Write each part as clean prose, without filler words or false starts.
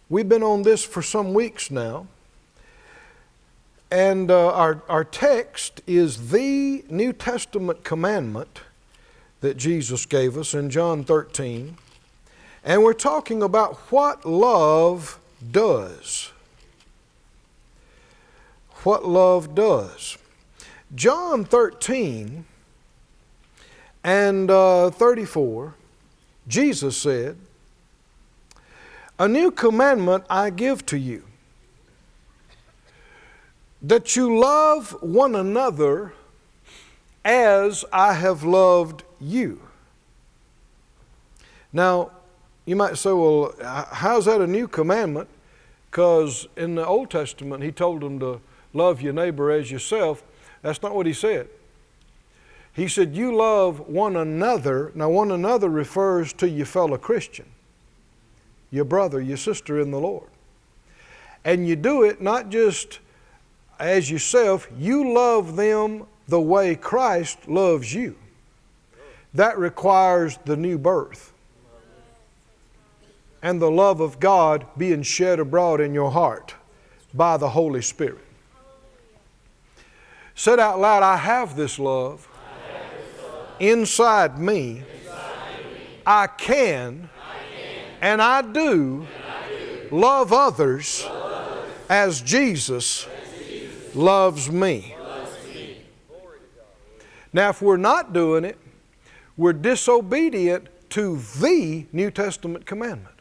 We've been on this for some weeks now. And our text is the New Testament commandment that Jesus gave us in John 13. And we're talking about what love does. What love does. John 13 and 34, Jesus said, "A new commandment I give to you, that you love one another as I have loved you." Now, you might say, well, how's that a new commandment? Because in the Old Testament, He told them to love your neighbor as yourself. That's not what He said. He said, you love one another. Now, one another refers to your fellow Christian, your brother, your sister in the Lord. And you do it not just as yourself, you love them the way Christ loves you. That requires the new birth and the love of God being shed abroad in your heart by the Holy Spirit. Said out loud, I have this love inside me. I can and I do love others as Jesus loves me. Now, if we're not doing it, we're disobedient to the New Testament commandment.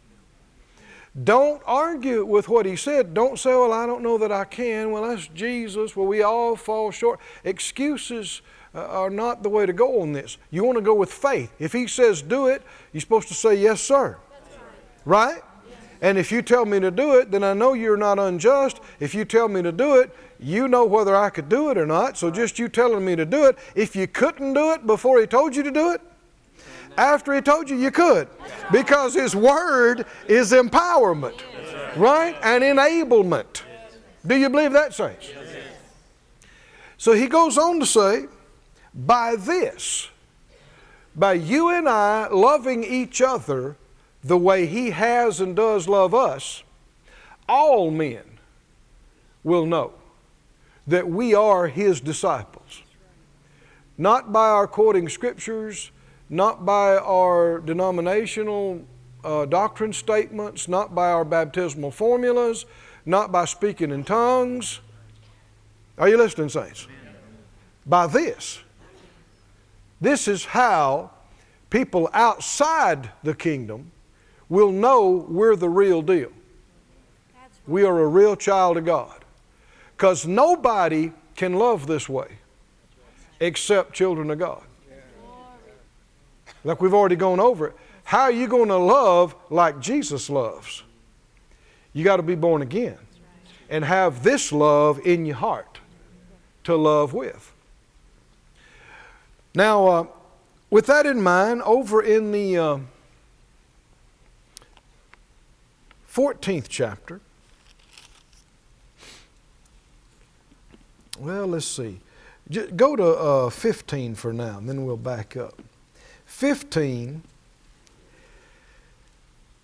Don't argue with what He said. Don't say, well, I don't know that I can. Well, that's Jesus. Well, we all fall short. Excuses are not the way to go on this. You want to go with faith. If He says do it, you're supposed to say, yes, sir. Right? And if you tell me to do it, then I know you're not unjust. If you tell me to do it, you know whether I could do it or not. So just you telling me to do it. If you couldn't do it before He told you to do it, after He told you, you could. Because His Word is empowerment, right? And enablement. Do you believe that, saints? So He goes on to say, by this, by you and I loving each other the way He has and does love us, all men will know that we are His disciples. Not by our quoting scriptures, not by our denominational doctrine statements, not by our baptismal formulas, not by speaking in tongues. Are you listening, saints? By this. This is how people outside the kingdom will know we're the real deal. We are a real child of God. Because nobody can love this way except children of God. Like we've already gone over it. How are you going to love like Jesus loves? You got to be born again and have this love in your heart to love with. Now, with that in mind, over in the 14th chapter, well, let's see. Go to 15 for now, and then we'll back up. 15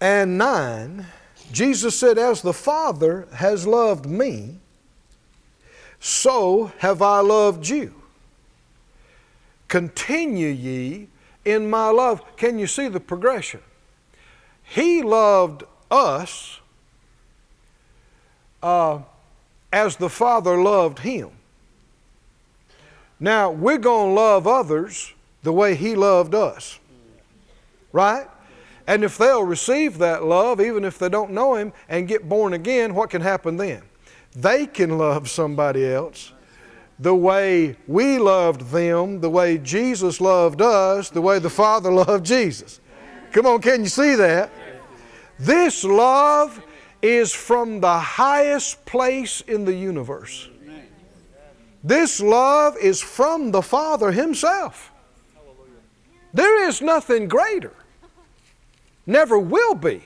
and 9, Jesus said, as the Father has loved me, so have I loved you. Continue ye in my love. Can you see the progression? He loved us as the Father loved Him. Now, we're going to love others the way He loved us. Right? And if they'll receive that love, even if they don't know Him, and get born again, what can happen then? They can love somebody else the way we loved them, the way Jesus loved us, the way the Father loved Jesus. Come on, can you see that? This love is from the highest place in the universe. This love is from the Father Himself. There is nothing greater, never will be,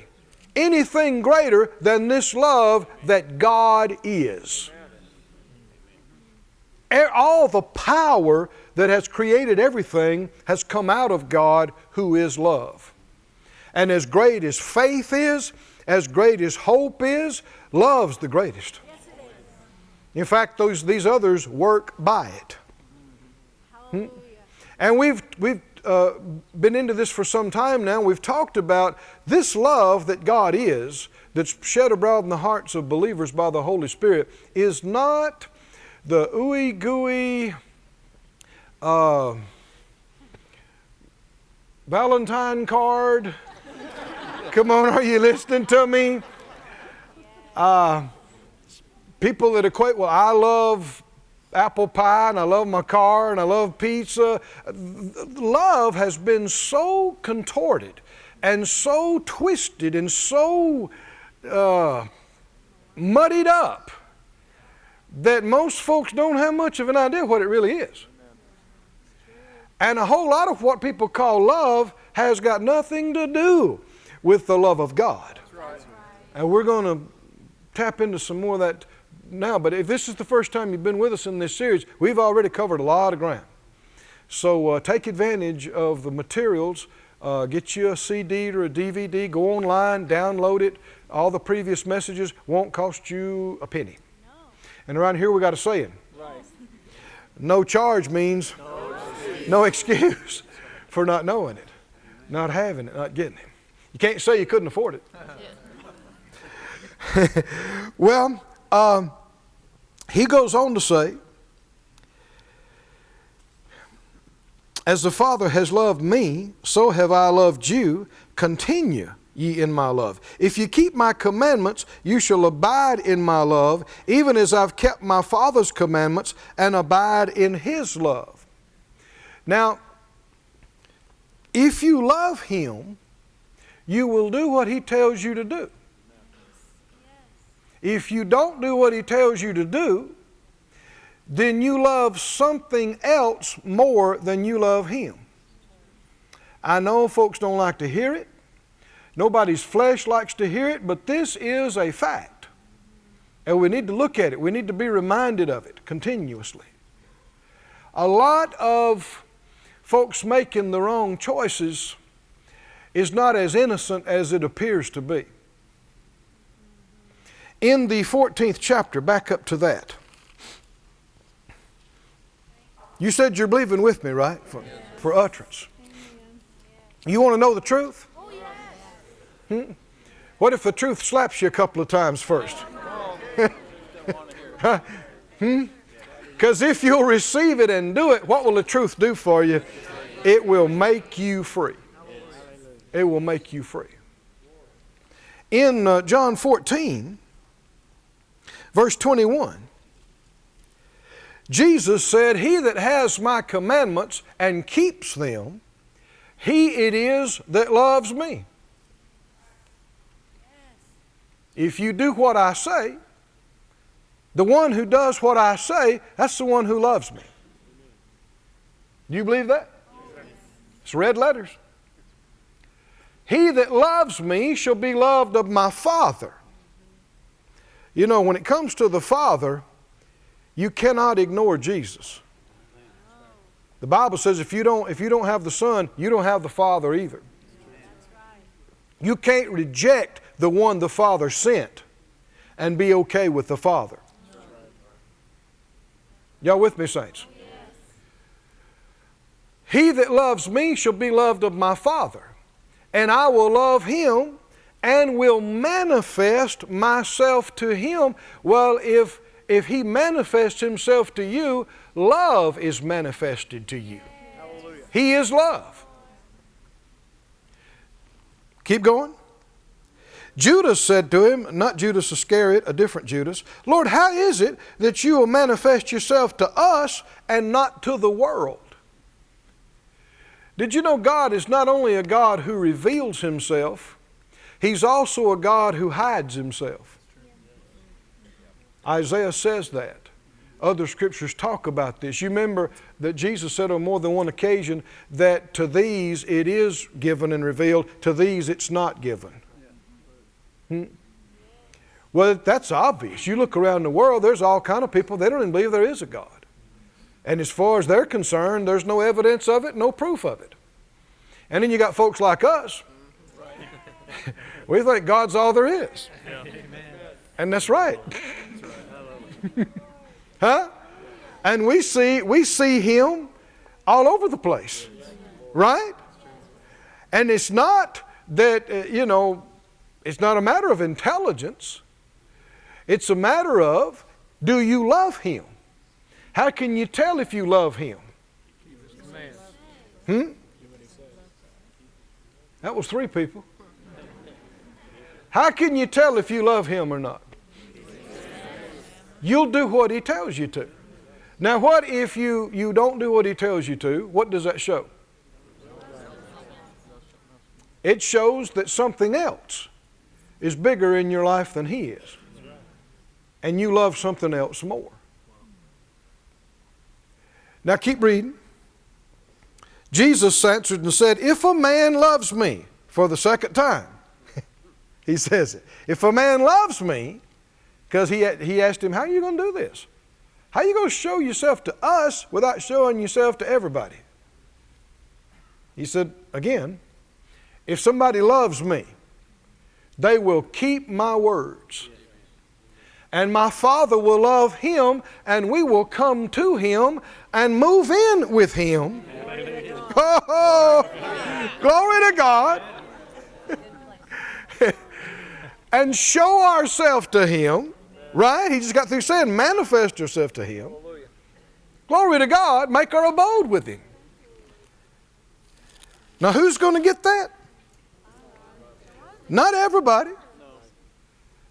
anything greater than this love that God is. All the power that has created everything has come out of God, who is love. And as great as faith is, as great as hope is, love's the greatest. In fact, these others work by it. And we've been into this for some time now. We've talked about this love that God is, that's shed abroad in the hearts of believers by the Holy Spirit, is not the ooey gooey Valentine card. Come on, are you listening to me? People that equate, well, I love apple pie and I love my car and I love pizza. Love has been so contorted and so twisted and so muddied up that most folks don't have much of an idea what it really is. And a whole lot of what people call love has got nothing to do with the love of God. And we're going to tap into some more of that now. But if this is the first time you've been with us in this series, we've already covered a lot of ground. So take advantage of the materials. Get you a CD or a DVD. Go online, download it. All the previous messages won't cost you a penny. No. And around here we got a saying. Right. No charge means no excuse for not knowing it, not having it, not getting it. You can't say you couldn't afford it. Well, he goes on to say, as the Father has loved me, so have I loved you. Continue ye in my love. If you keep my commandments, you shall abide in my love, even as I've kept my Father's commandments and abide in his love. Now, if you love him, you will do what he tells you to do. If you don't do what he tells you to do, then you love something else more than you love him. I know folks don't like to hear it. Nobody's flesh likes to hear it, but this is a fact. And we need to look at it. We need to be reminded of it continuously. A lot of folks making the wrong choices is not as innocent as it appears to be. In the 14th chapter, back up to that. You said you're believing with me, right? For utterance. You want to know the truth? What if the truth slaps you a couple of times first? Because if you'll receive it and do it, what will the truth do for you? It will make you free. It will make you free. In John 14, verse 21, Jesus said, he that has my commandments and keeps them, he it is that loves me. If you do what I say, the one who does what I say, that's the one who loves me. Do you believe that? It's red letters. He that loves me shall be loved of my Father. You know, when it comes to the Father, you cannot ignore Jesus. The Bible says if you don't have the Son, you don't have the Father either. You can't reject the one the Father sent and be okay with the Father. Y'all with me, saints? He that loves me shall be loved of my Father, and I will love him and will manifest myself to him. Well, if he manifests himself to you, love is manifested to you. Hallelujah. He is love. Keep going. Judas said to him, not Judas Iscariot, a different Judas, Lord, how is it that you will manifest yourself to us and not to the world? Did you know God is not only a God who reveals himself, he's also a God who hides himself. Isaiah says that. Other scriptures talk about this. You remember that Jesus said on more than one occasion that to these it is given and revealed, to these it's not given. Well, that's obvious. You look around the world, there's all kind of people, they don't even believe there is a God. And as far as they're concerned, there's no evidence of it, no proof of it. And then you got folks like us We think God's all there is. And that's right. Huh? And we see Him all over the place. Right? And it's not that, it's not a matter of intelligence. It's a matter of, do you love Him? How can you tell if you love Him? That was 3 people. How can you tell if you love Him or not? You'll do what He tells you to. Now what if you don't do what He tells you to? What does that show? It shows that something else is bigger in your life than He is. And you love something else more. Now keep reading. Jesus answered and said, if a man loves me, for the second time, he says it. If a man loves me, because he asked him, how are you going to do this? How are you going to show yourself to us without showing yourself to everybody? He said, again, if somebody loves me, they will keep my words. And my Father will love him, and we will come to him and move in with him. Oh, glory to God. And show ourselves to him. Right? He just got through saying, manifest yourself to him. Glory to God. Make our abode with him. Now who's going to get that? Not everybody.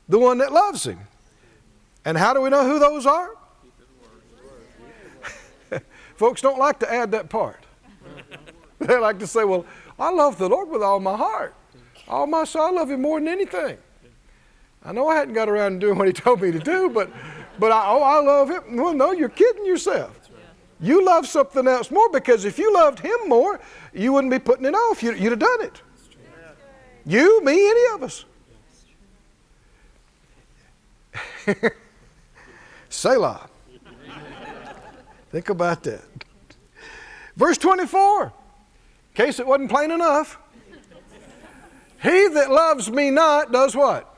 The one that loves him. And how do we know who those are? Folks don't like to add that part. They like to say, well, I love the Lord with all my heart. All my soul, I love him more than anything. I know I hadn't got around to doing what he told me to do, but I love him. Well, no, you're kidding yourself. You love something else more, because if you loved him more, you wouldn't be putting it off. You'd have done it. You, me, any of us. Selah. Think about that. Verse 24, in case it wasn't plain enough. He that loves me not does what?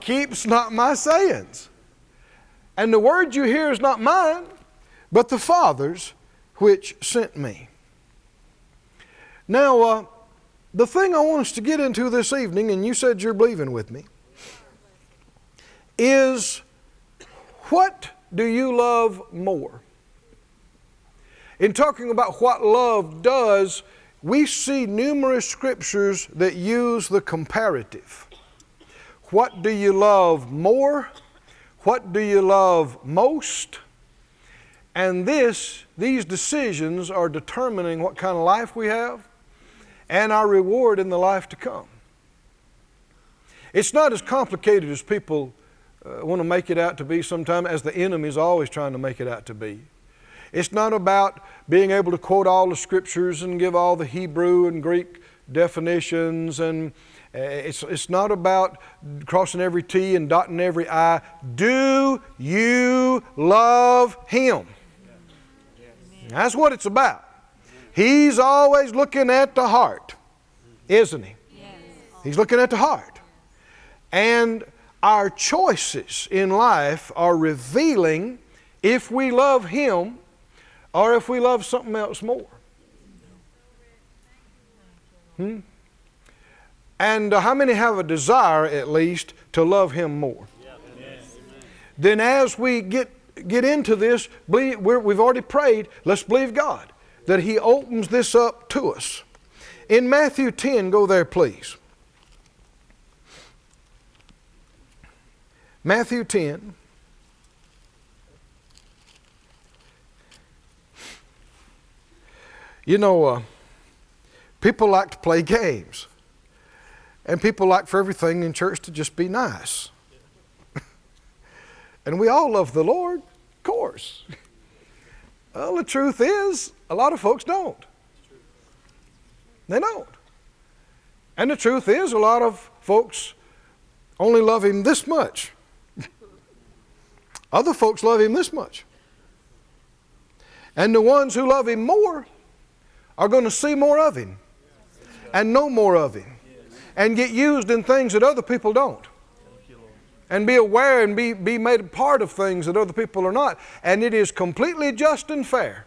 Keeps not my sayings. And the word you hear is not mine, but the Father's which sent me. Now, the thing I want us to get into this evening, and you said you're believing with me, is what do you love more? In talking about what love does, we see numerous scriptures that use the comparative. What do you love more? What do you love most? And these decisions are determining what kind of life we have and our reward in the life to come. It's not as complicated as people want to make it out to be sometimes, as the enemy is always trying to make it out to be. It's not about being able to quote all the scriptures and give all the Hebrew and Greek definitions, and it's not about crossing every T and dotting every I. Do you love him? That's what it's about. He's always looking at the heart, isn't he? He's looking at the heart. And our choices in life are revealing if we love him or if we love something else more. And how many have a desire, at least, to love him more? Then as we get into this, we've already prayed, let's believe God that he opens this up to us. In Matthew 10, go there please. Matthew 10. You know, people like to play games. And people like for everything in church to just be nice. And we all love the Lord, of course. Well, the truth is, a lot of folks don't. They don't. And the truth is, a lot of folks only love him this much. Other folks love him this much. And the ones who love him more are going to see more of him and know more of him and get used in things that other people don't. And be aware and be made a part of things that other people are not. And it is completely just and fair.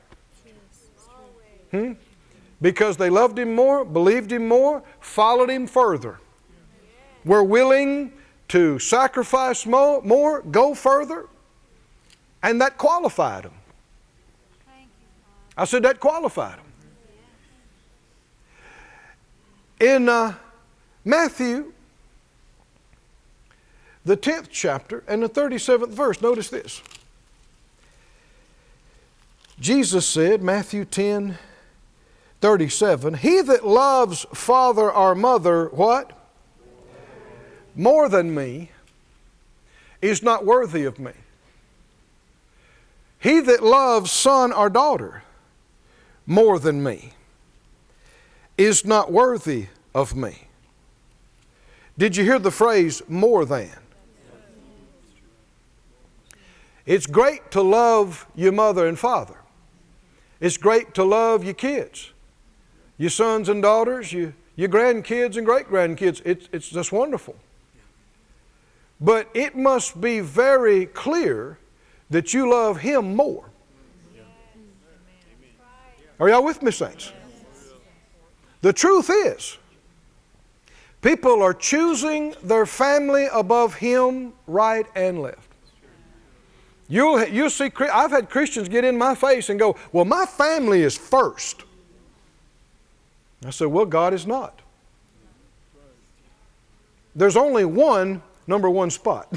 Because they loved Him more, believed Him more, followed Him further. Were willing to sacrifice more, go further. And that qualified them. I said that qualified them. In Matthew, the 10th chapter and the 37th verse, notice this. Jesus said, Matthew 10:37, he that loves father or mother, what? More than me, is not worthy of me. He that loves son or daughter more than me is not worthy of me. Did you hear the phrase, more than? It's great to love your mother and father. It's great to love your kids, your sons and daughters, your grandkids and great-grandkids. It's just wonderful. But it must be very clear that you love Him more. Are y'all with me, saints? The truth is, people are choosing their family above Him right and left. You'll see, I've had Christians get in my face and go, well, my family is first. I said, well, God is not. There's only one number one spot.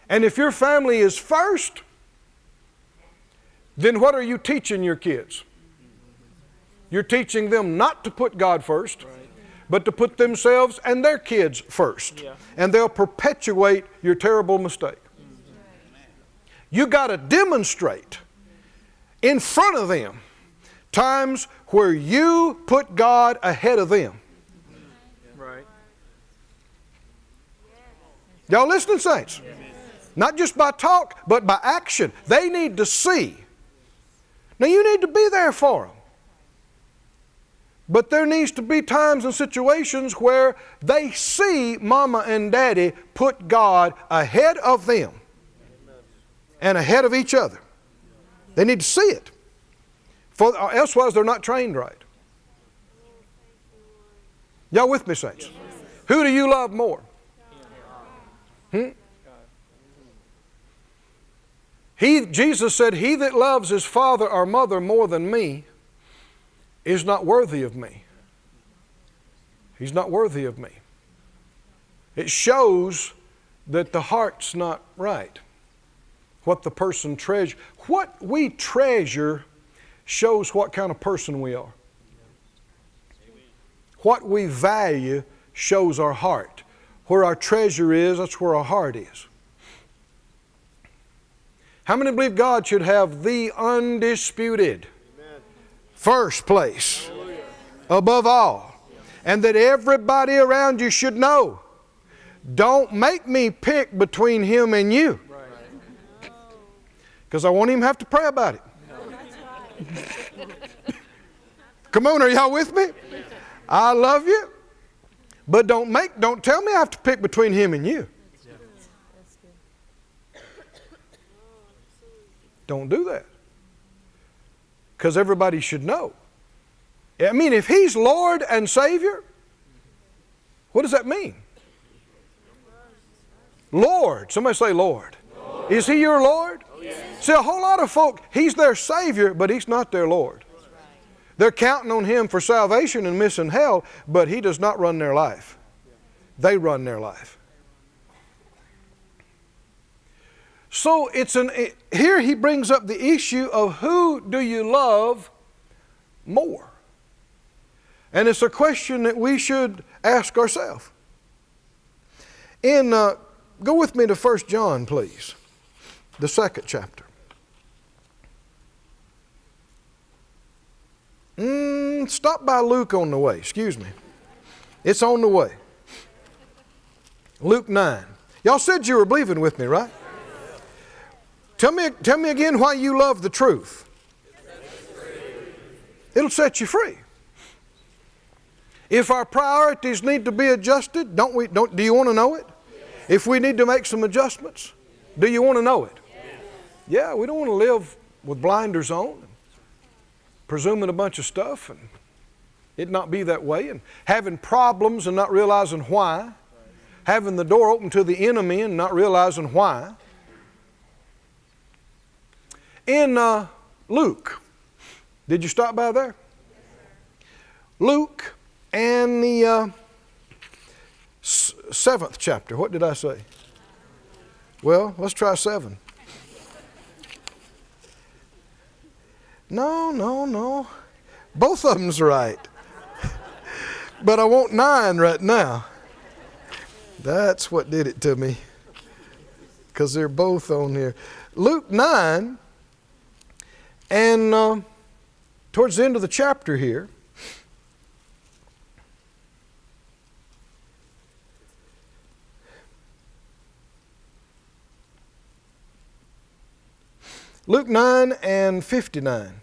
And if your family is first, then what are you teaching your kids? You're teaching them not to put God first, but to put themselves and their kids first. Yeah. And they'll perpetuate your terrible mistake. You got to demonstrate in front of them times where you put God ahead of them. Right. Y'all listening, saints? Yes. Not just by talk, but by action. They need to see. Now you need to be there for them. But there needs to be times and situations where they see mama and daddy put God ahead of them and ahead of each other. They need to see it. For elsewise they're not trained right. Y'all with me, saints? Who do you love more? Jesus said, he that loves his father or mother more than me is not worthy of me. He's not worthy of me. It shows that the heart's not right. What the person treasures. What we treasure shows what kind of person we are. What we value shows our heart. Where our treasure is, that's where our heart is. How many believe God should have the undisputed first place above all? And that everybody around you should know. Don't make me pick between Him and you. Because I won't even have to pray about it. Come on, are y'all with me? I love you. But don't tell me I have to pick between Him and you. Don't do that. Because everybody should know. I mean, if He's Lord and Savior, what does that mean? Lord. Somebody say Lord. Lord. Is He your Lord? Oh, yes. See, a whole lot of folk, He's their Savior, but He's not their Lord. They're counting on Him for salvation and missing hell, but He does not run their life. They run their life. So here he brings up the issue of who do you love more? And it's a question that we should ask ourselves. Go with me to 1 John, please. The 2nd chapter. Stop by Luke on the way. Excuse me. It's on the way. Luke 9. Y'all said you were believing with me, right? Tell me again why you love the truth. It'll set you free. If our priorities need to be adjusted, do you want to know it? If we need to make some adjustments, do you want to know it? Yeah, we don't want to live with blinders on, and presuming a bunch of stuff, and it not be that way, and having problems and not realizing why, having the door open to the enemy and not realizing why. In Luke, did you stop by there? Luke and the 7th chapter. What did I say? Well, let's try 7. No. Both of them's right. But I want 9 right now. That's what did it to me. Because they're both on here. Luke 9, and towards the end of the chapter here, Luke 9 and 59.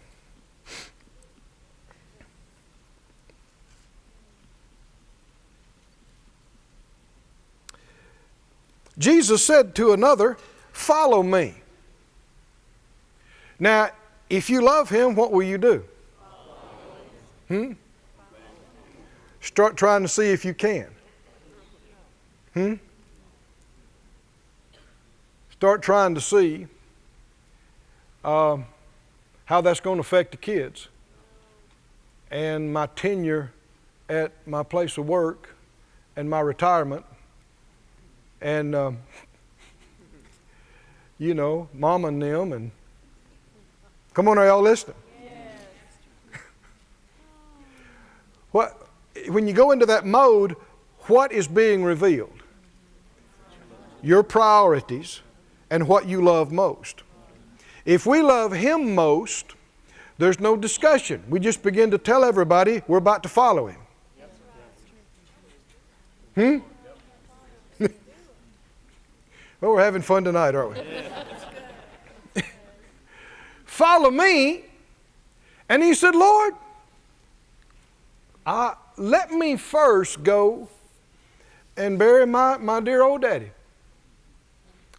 Jesus said to another, "Follow me." Now, if you love Him, what will you do? Start trying to see if you can. Start trying to see how that's going to affect the kids and my tenure at my place of work and my retirement and Mama and them, and come on, are y'all listening? Yes. When you go into that mode, what is being revealed? Your priorities and what you love most. If we love Him most, there's no discussion. We just begin to tell everybody we're about to follow Him. Well, we're having fun tonight, aren't we? Follow me. And he said, Lord, let me first go and bury my dear old daddy.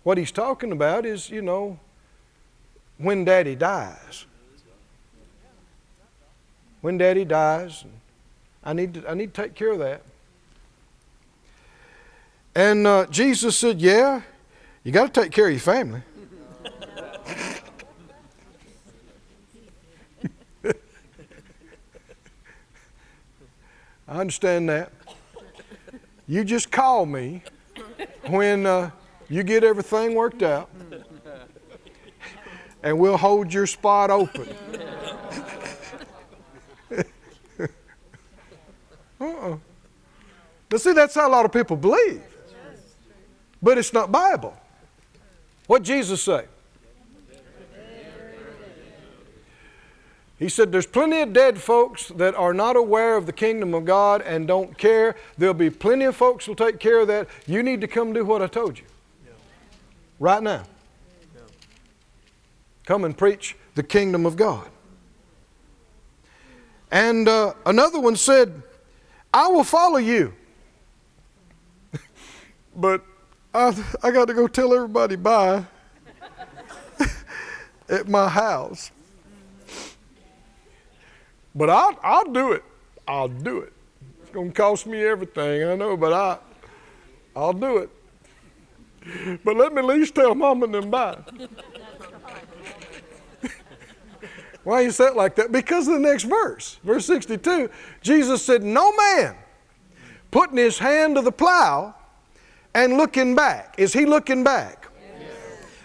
What he's talking about is, when daddy dies. When daddy dies, I need to take care of that. And Jesus said, yeah, you got to take care of your family. I understand that. You just call me when you get everything worked out, and we'll hold your spot open. But see, that's how a lot of people believe. But it's not Bible. What did Jesus say? He said there's plenty of dead folks that are not aware of the kingdom of God and don't care. There'll be plenty of folks who'll take care of that. You need to come do what I told you. Right now. Come and preach the kingdom of God. And another one said, I will follow you. But I got to go tell everybody bye at my house. But I'll do it. I'll do it. It's going to cost me everything, I know, but I'll do it. But let me at least tell Mama and them bye. Why you say it like that? Because of the next verse. Verse 62, Jesus said, no man putting his hand to the plow and looking back. Is he looking back? Yes.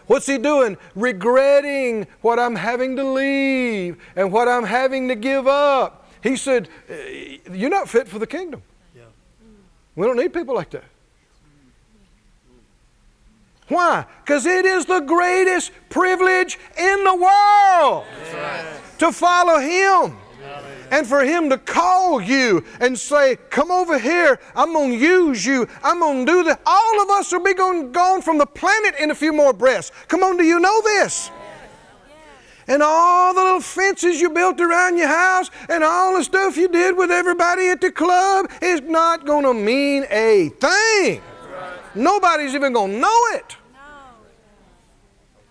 What's he doing? Regretting what I'm having to leave and what I'm having to give up. He said, you're not fit for the kingdom. Yeah. We don't need people like that. Why? Because it is the greatest privilege in the world to follow Him. And for Him to call you and say, come over here, I'm going to use you, I'm going to do that. All of us will be gone from the planet in a few more breaths. Come on, do you know this? and all the little fences you built around your house and all the stuff you did with everybody at the club is not going to mean a thing. Right. Nobody's even going to know it. No.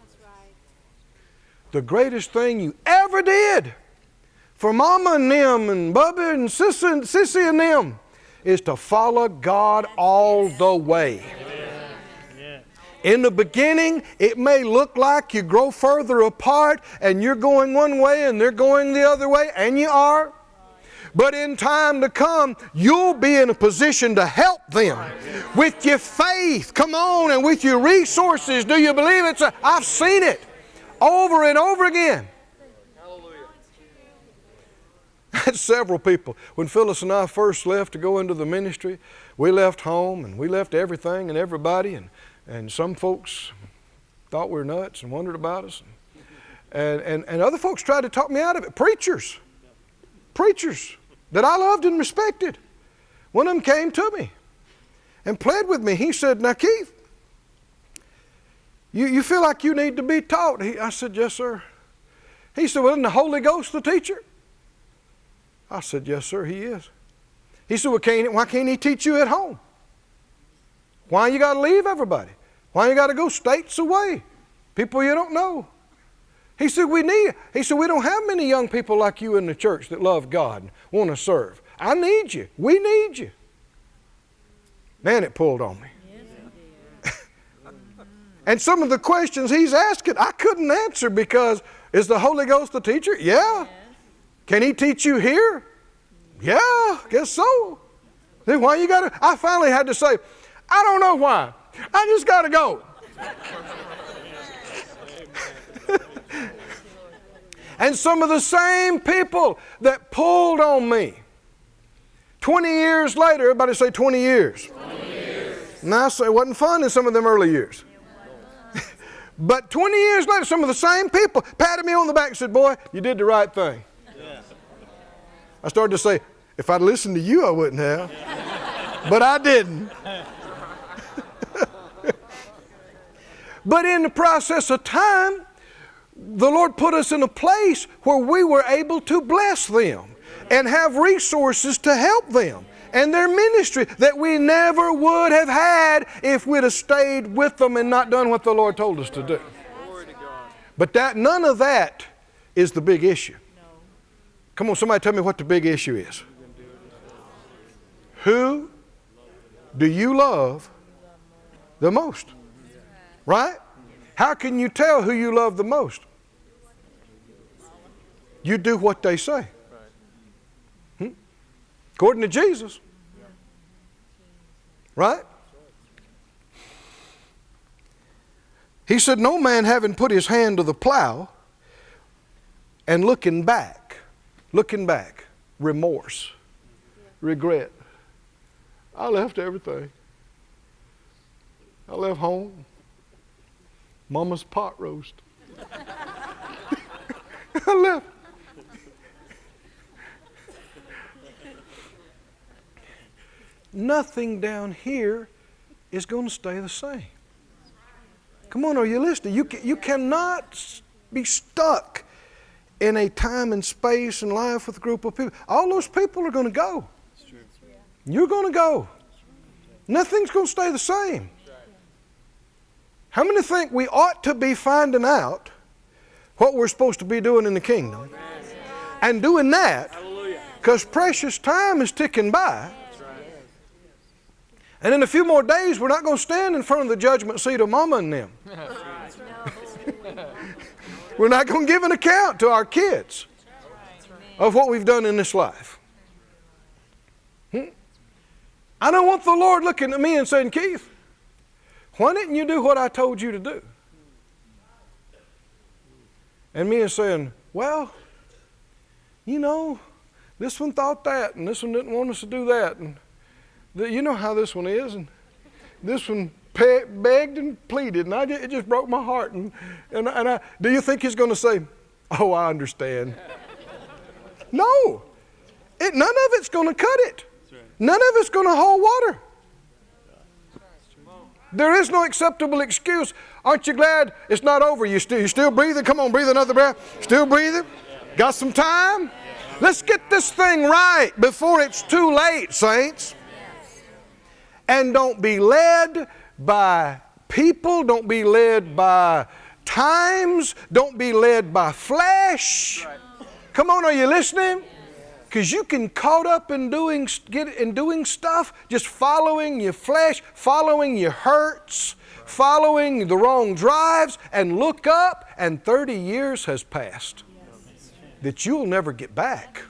That's right. The greatest thing you ever did for Mama and them and Bubba and Sissy and them is to follow God all the way. In the beginning, it may look like you grow further apart and you're going one way and they're going the other way, and you are. But in time to come, you'll be in a position to help them with your faith. Come on, and with your resources. Do you believe it? I've seen it over and over again. I had several people. When Phyllis and I first left to go into the ministry, we left home and we left everything and everybody, and some folks thought we were nuts and wondered about us. And other folks tried to talk me out of it. Preachers that I loved and respected. One of them came to me and pled with me. He said, "Now Keith, you feel like you need to be taught?" I said, "Yes, sir." He said, "Well, isn't the Holy Ghost the teacher?" I said, "Yes, sir, He is." He said, "Well, why can't He teach you at home? Why you got to leave everybody? Why you got to go states away? People you don't know." He said, "We don't have many young people like you in the church that love God and want to serve. I need you. We need you." Man, it pulled on me. And some of the questions he's asking, I couldn't answer because, is the Holy Ghost the teacher? Yeah. Can He teach you here? Yeah, guess so. Then why you got to? I finally had to say, I don't know why. I just got to go. And some of the same people that pulled on me, 20 years later, everybody say 20 years. 20 years. And I say it wasn't fun in some of them early years. But 20 years later, some of the same people patted me on the back and said, "Boy, you did the right thing." Yes. I started to say, if I'd listened to you, I wouldn't have. But I didn't. But in the process of time, the Lord put us in a place where we were able to bless them and have resources to help them and their ministry that we never would have had if we'd have stayed with them and not done what the Lord told us to do. But none of that is the big issue. Come on, somebody tell me what the big issue is. Who do you love the most? Right? How can you tell who you love the most? You do what they say. According to Jesus. Right? He said, "No man having put his hand to the plow and looking back, remorse, regret. I left everything. I left home. Mama's pot roast. I left. Nothing down here is going to stay the same. Come on, are you listening? You cannot be stuck in a time and space and life with a group of people. All those people are going to go. You're going to go. Nothing's going to stay the same. How many think we ought to be finding out what we're supposed to be doing in the kingdom and doing that because precious time is ticking by? And in a few more days, we're not going to stand in front of the judgment seat of Mama and them. We're not going to give an account to our kids of what we've done in this life. I don't want the Lord looking at me and saying, "Keith, why didn't you do what I told you to do?" And me saying, "Well, you know, this one thought that, and this one didn't want us to do that, and you know how this one is, and this one begged and pleaded, and it just broke my heart." And do you think He's going to say, "Oh, I understand"? No. None of it's going to cut it. None of it's going to hold water. There is no acceptable excuse. Aren't you glad it's not over? You still breathing? Come on, breathe another breath. Still breathing? Got some time? Let's get this thing right before it's too late, saints. And don't be led by people. Don't be led by times. Don't be led by flesh. Come on, are you listening? Because you can caught up in doing stuff, just following your flesh, following your hurts, following the wrong drives, and look up, and 30 years has passed that you'll never get back.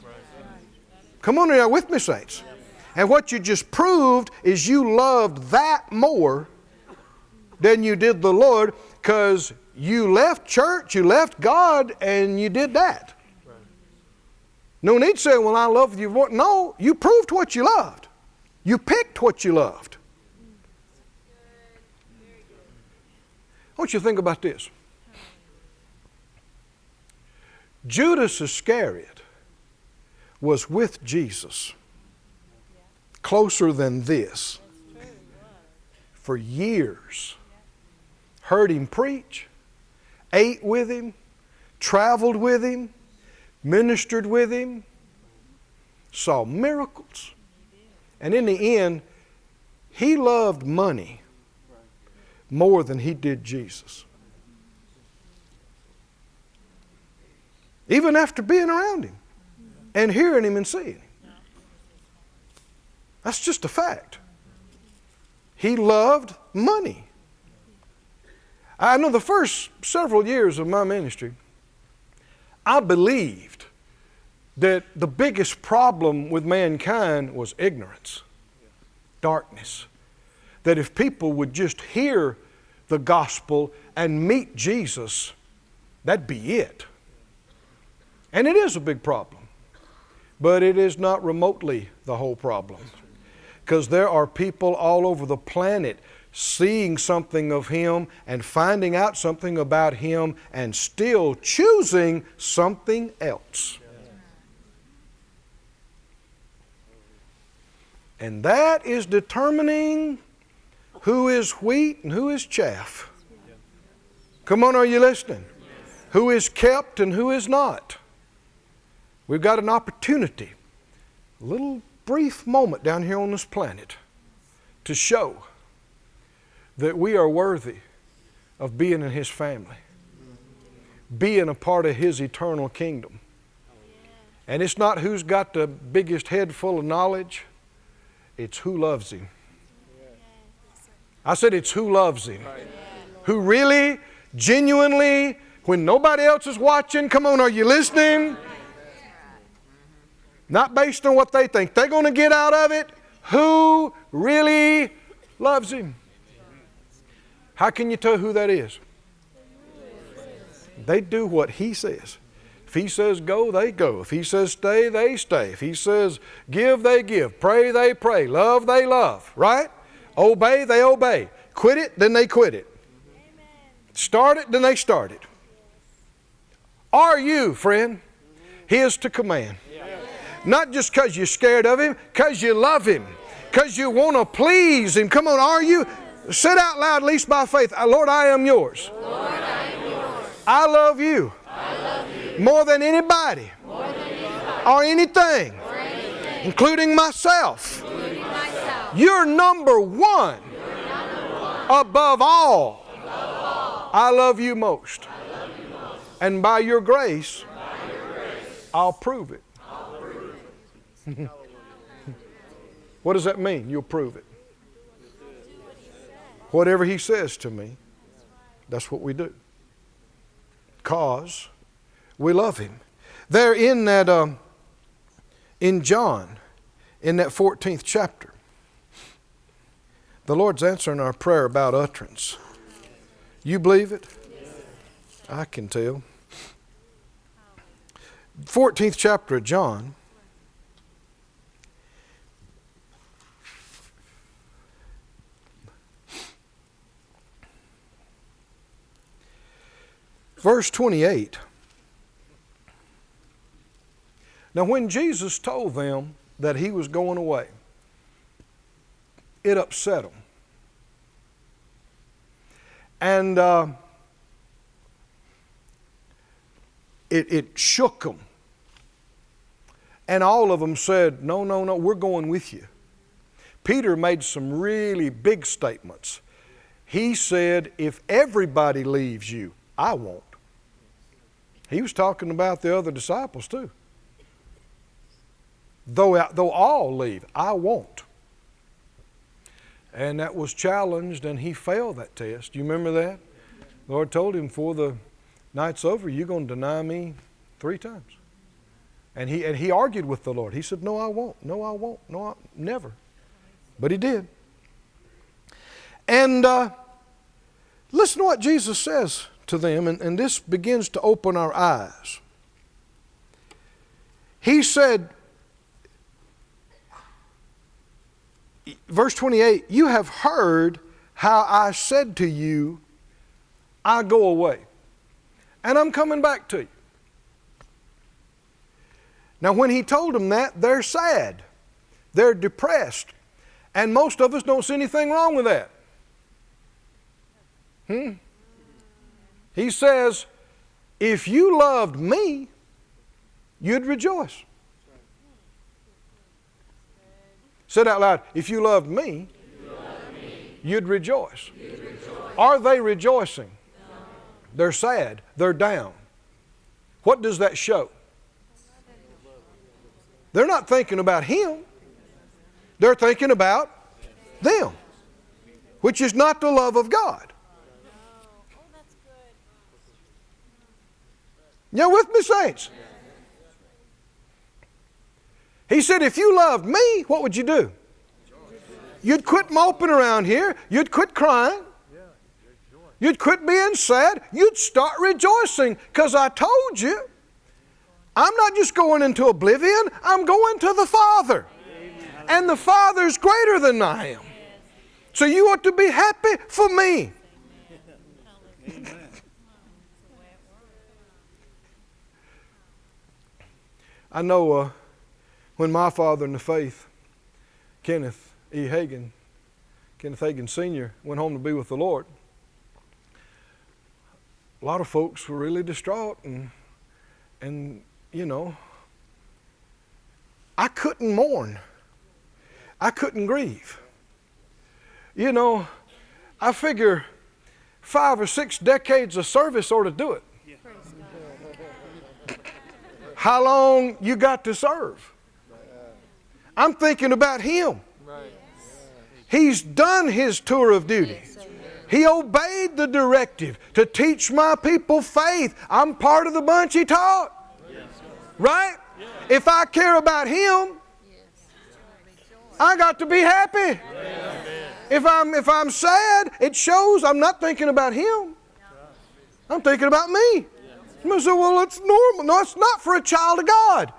Come on, are you with me, saints? And what you just proved is you loved that more than you did the Lord, because you left church, you left God, and you did that. No need to say, well, I love you. No, you proved what you loved. You picked what you loved. I want you to think about this. Judas Iscariot was with Jesus closer than this for years. Heard him preach, ate with him, traveled with him, ministered with him, saw miracles. And in the end, he loved money more than he did Jesus. Even after being around him and hearing him and seeing him. That's just a fact. He loved money. I know the first several years of my ministry, I believed that the biggest problem with mankind was ignorance, darkness. That if people would just hear the gospel and meet Jesus, that'd be it. And it is a big problem, but it is not remotely the whole problem. Because there are people all over the planet seeing something of Him and finding out something about Him and still choosing something else. And that is determining who is wheat and who is chaff. Come on, are you listening? Who is kept and who is not. We've got an opportunity, a little brief moment down here on this planet, to show that we are worthy of being in His family, being a part of His eternal kingdom. And it's not who's got the biggest head full of knowledge, it's who loves Him. I said it's who loves Him. Who really, genuinely, when nobody else is watching, come on, are you listening? Not based on what they think they're going to get out of it. Who really loves Him? How can you tell who that is? They do what He says. If He says go, they go. If He says stay, they stay. If He says give, they give. Pray, they pray. Love, they love. Right? Obey, they obey. Quit it, then they quit it. Start it, then they start it. Are you, friend, His to command? Not just because you're scared of Him, because you love Him, because you want to please Him. Come on, are you? Say it out loud, at least by faith. Lord, I am yours. Lord, I am yours. I love you. I love you. More than anybody. More than anybody. Or anything. Or anything. Including myself. Including myself. You're number one. You're number one. Above all. Above all. I love you most. I love you most. And by your grace, By your grace, I'll prove it. I'll prove it. What does that mean? You'll prove it. Whatever He says to me, that's what we do. Because we love Him. There in that, in John, in that 14th chapter, the Lord's answering our prayer about utterance. You believe it? I can tell. 14th chapter of John. Verse 28. Now when Jesus told them that He was going away, it upset them. And it shook them. And all of them said, no, no, no, we're going with you. Peter made some really big statements. He said, if everybody leaves you, I won't. He was talking about the other disciples too. Though all leave, I won't. And that was challenged, and he failed that test. You remember that? The Lord told him, before the night's over, you're going to deny me 3 times. And he argued with the Lord. He said, no, I won't. No, I won't. No, never. But he did. And listen to what Jesus says to them, and this begins to open our eyes. He said, verse 28, you have heard how I said to you, I go away, and I'm coming back to you. Now, when he told them that, they're sad. They're depressed. And most of us don't see anything wrong with that. He says, if you loved me, you'd rejoice. Say it out loud. If you loved me, you'd rejoice. Are they rejoicing? No. They're sad. They're down. What does that show? They're not thinking about Him. They're thinking about them, which is not the love of God. You with me, saints? He said, if you loved me, what would you do? You'd quit moping around here. You'd quit crying. You'd quit being sad. You'd start rejoicing, because I told you, I'm not just going into oblivion, I'm going to the Father. And the Father's greater than I am. So you ought to be happy for me. I know when my father in the faith, Kenneth Hagin Sr., went home to be with the Lord, a lot of folks were really distraught, and you know, I couldn't mourn. I couldn't grieve. You know, I figure 5 or 6 decades of service ought to do it. How long you got to serve? I'm thinking about him. He's done his tour of duty. He obeyed the directive to teach my people faith. I'm part of the bunch he taught. Right? If I care about him, I got to be happy. If I'm sad, it shows I'm not thinking about him. I'm thinking about me. I say, well, it's normal. No, it's not for a child of God.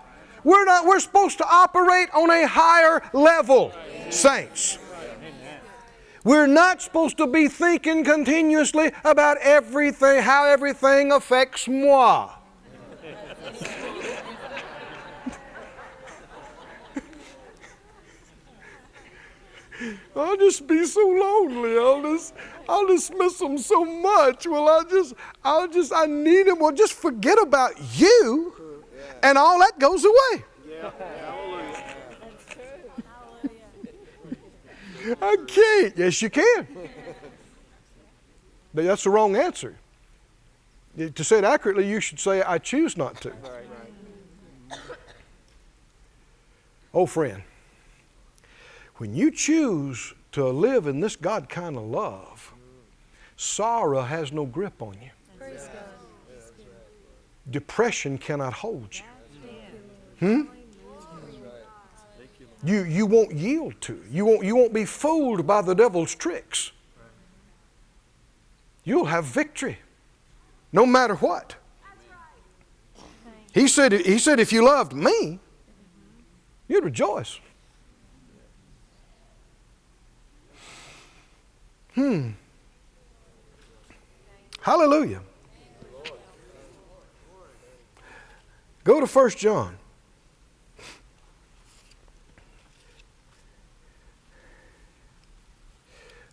We're supposed to operate on a higher level, saints. We're not supposed to be thinking continuously about everything, how everything affects moi. I'll just be so lonely. I'll just miss them so much. Well, I need them. Well, just forget about you, and all that goes away. I can't. Yes, you can. But that's the wrong answer. To say it accurately, you should say, I choose not to. Oh, friend, when you choose to live in this God kind of love, sorrow has no grip on you. Depression cannot hold you. You won't yield to it. You won't be fooled by the devil's tricks. You'll have victory, no matter what. He said, if you loved me, you'd rejoice. Hallelujah. Go to 1 John.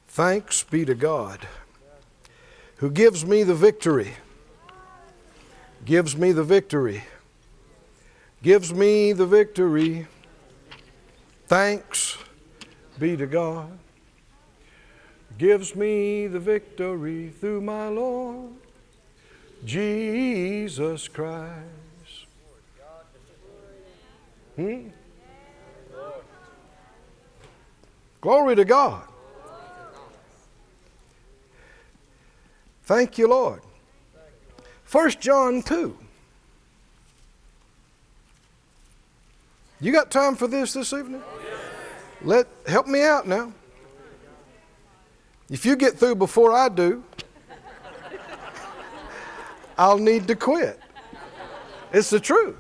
Thanks be to God. who gives me the victory. Gives me the victory. Gives me the victory. Thanks be to God. Gives me the victory through my Lord Jesus Christ. Glory to God. Thank you, Lord. 1 John 2. You got time for this evening? Help me out now. If you get through before I do, I'll need to quit. It's the truth.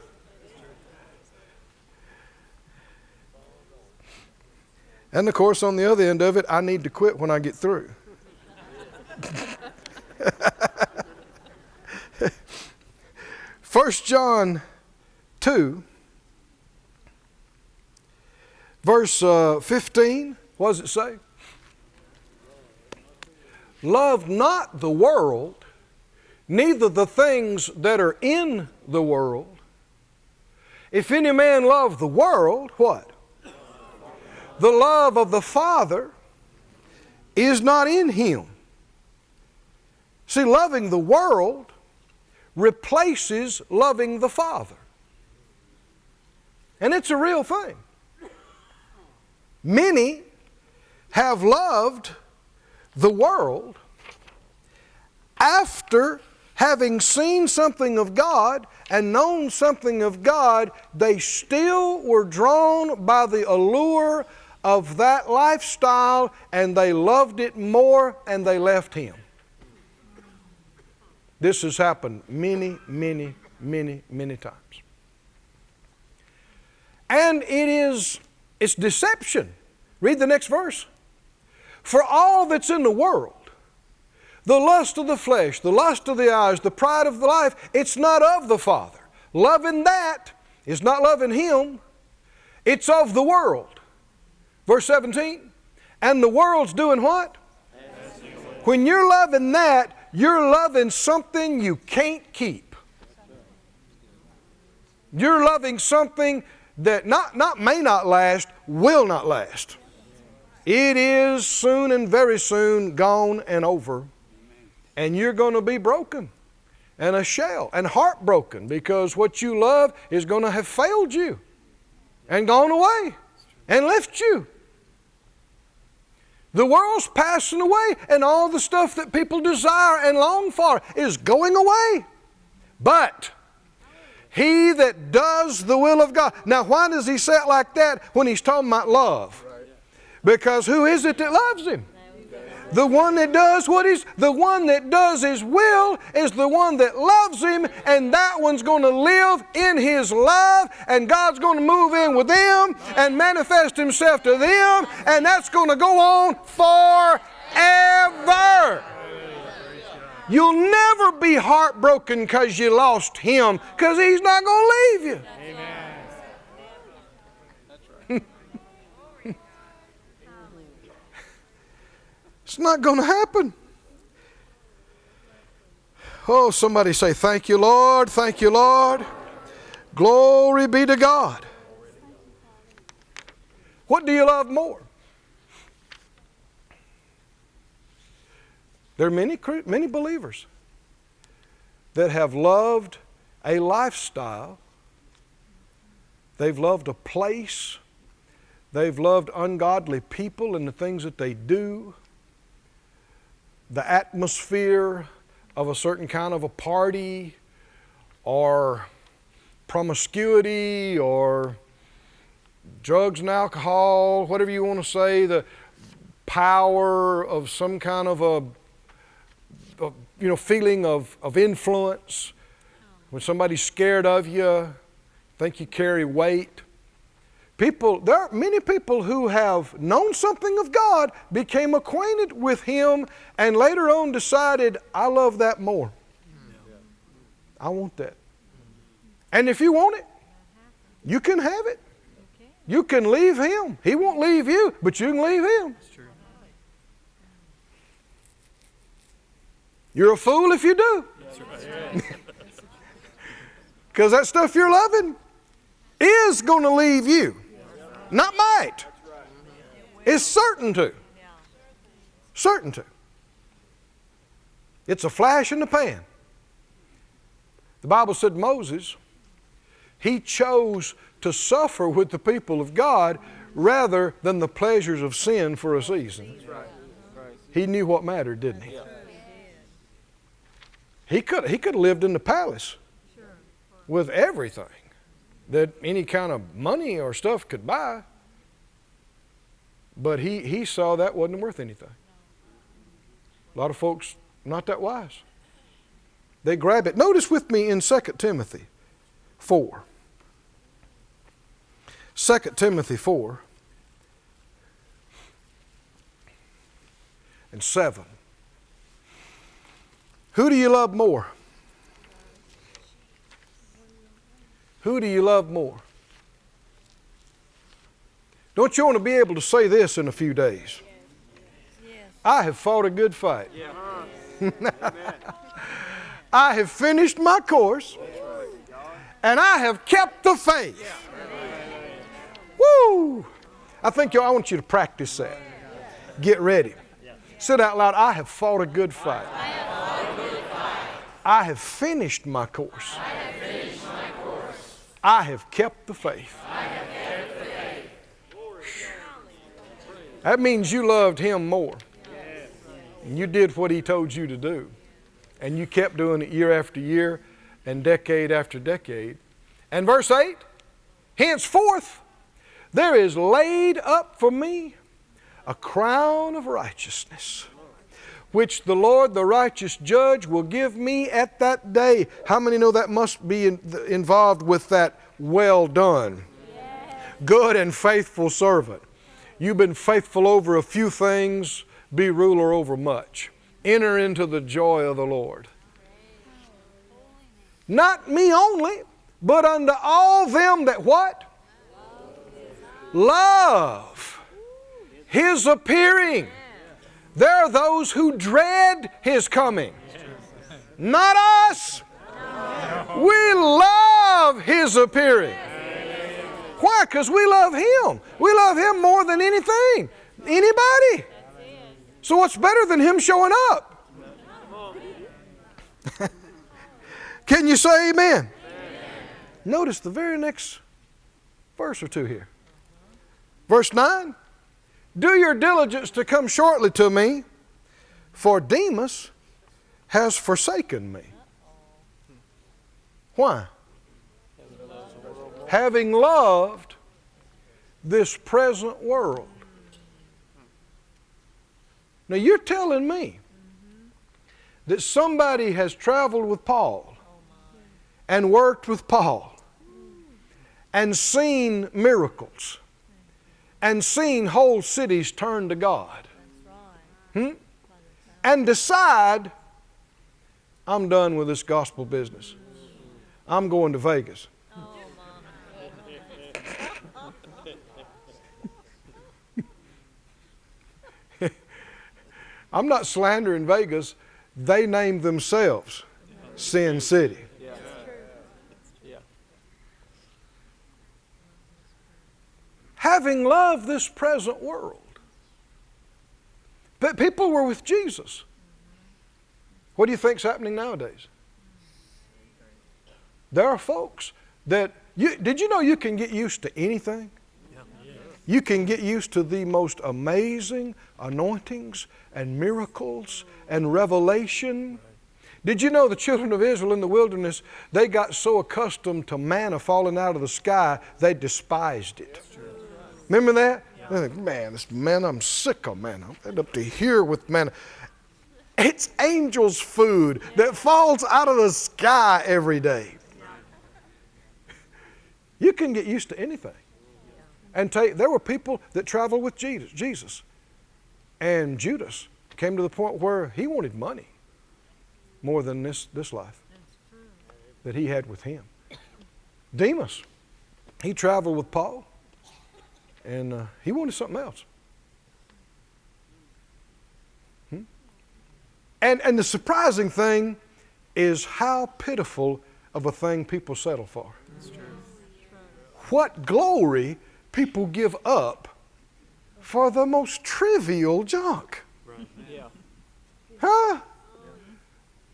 And of course, on the other end of it, I need to quit when I get through. 1 John 2, verse 15, what does it say? Love not the world, neither the things that are in the world. If any man love the world, what? The love of the Father is not in him. See, loving the world replaces loving the Father. And it's a real thing. Many have loved the world after having seen something of God and known something of God, they still were drawn by the allure of that lifestyle, and they loved it more, and they left Him. This has happened many, many, many, many times. And it's deception. Read the next verse. For all that's in the world, the lust of the flesh, the lust of the eyes, the pride of the life, it's not of the Father. Loving that is not loving Him. It's of the world. Verse 17, and the world's doing what? When you're loving that, you're loving something you can't keep. You're loving something that may not last, will not last. It is soon and very soon gone and over. And you're going to be broken and a shell and heartbroken because what you love is going to have failed you and gone away and left you. The world's passing away, and all the stuff that people desire and long for is going away. But he that does the will of God. Now, why does he say it like that when he's talking about love? Because who is it that loves him? The one that does the one that does His will is the one that loves Him, and that one's going to live in His love, and God's going to move in with them and manifest Himself to them, and that's going to go on forever. You'll never be heartbroken because you lost Him, because He's not going to leave you. It's not going to happen. Oh, somebody say, thank you, Lord. Thank you, Lord. Glory be to God. What do you love more? There are many believers that have loved a lifestyle. They've loved a place. They've loved ungodly people and the things that they do. The atmosphere of a certain kind of a party, or promiscuity, or drugs and alcohol, whatever you want to say, the power of some kind of a feeling of influence. When somebody's scared of you, think you carry weight. There are many people who have known something of God, became acquainted with Him, and later on decided, I love that more. I want that. And if you want it, you can have it. You can leave Him. He won't leave you, but you can leave Him. You're a fool if you do. Because that stuff you're loving is going to leave you. Not might. It's certain to. Certain to. It's a flash in the pan. The Bible said Moses, he chose to suffer with the people of God rather than the pleasures of sin for a season. He knew what mattered, didn't he? He could have lived in the palace with everything that any kind of money or stuff could buy. But he saw that wasn't worth anything. A lot of folks not that wise. They grab it. Notice with me in 2 Timothy 4. 2 Timothy 4 and 7. Who do you love more? Who do you love more? Don't you want to be able to say this in a few days? I have fought a good fight. I have finished my course, and I have kept the faith. Woo! I want you to practice that. Get ready. Say it out loud. I have fought a good fight. I have finished my course. I have kept the faith. That means you loved Him more. And you did what He told you to do. And you kept doing it year after year and decade after decade. And verse 8, henceforth there is laid up for me a crown of righteousness, which the Lord, the righteous judge, will give me at that day. How many know that must be involved with that well done, good and faithful servant? You've been faithful over a few things, be ruler over much. Enter into the joy of the Lord. Not me only, but unto all them that what? Love His appearing. There are those who dread His coming. Not us. We love His appearing. Why? Because we love Him. We love Him more than anything. Anybody. So what's better than Him showing up? Can you say amen? Amen? Notice the very next verse or two here. Verse 9. Do your diligence to come shortly to me, for Demas has forsaken me. Why? Having loved this present world. Now you're telling me that somebody has traveled with Paul and worked with Paul and seen miracles and seen whole cities turn to God. And decide, I'm done with this gospel business. I'm going to Vegas. I'm not slandering Vegas. They named themselves Sin City. Having loved this present world. But people were with Jesus. What do you think's happening nowadays? There are folks that, did you know you can get used to anything? You can get used to the most amazing anointings and miracles and revelation. Did you know the children of Israel in the wilderness, they got so accustomed to manna falling out of the sky, they despised it. Remember that? Yeah. Man, this manna, I'm sick of manna. I'm up to here with manna. It's angels' food that falls out of the sky every day. You can get used to anything. And there were people that traveled with Jesus. And Judas came to the point where he wanted money more than this life that he had with him. Demas, he traveled with Paul, and he wanted something else. And the surprising thing is how pitiful of a thing people settle for. What glory people give up for the most trivial junk. Huh?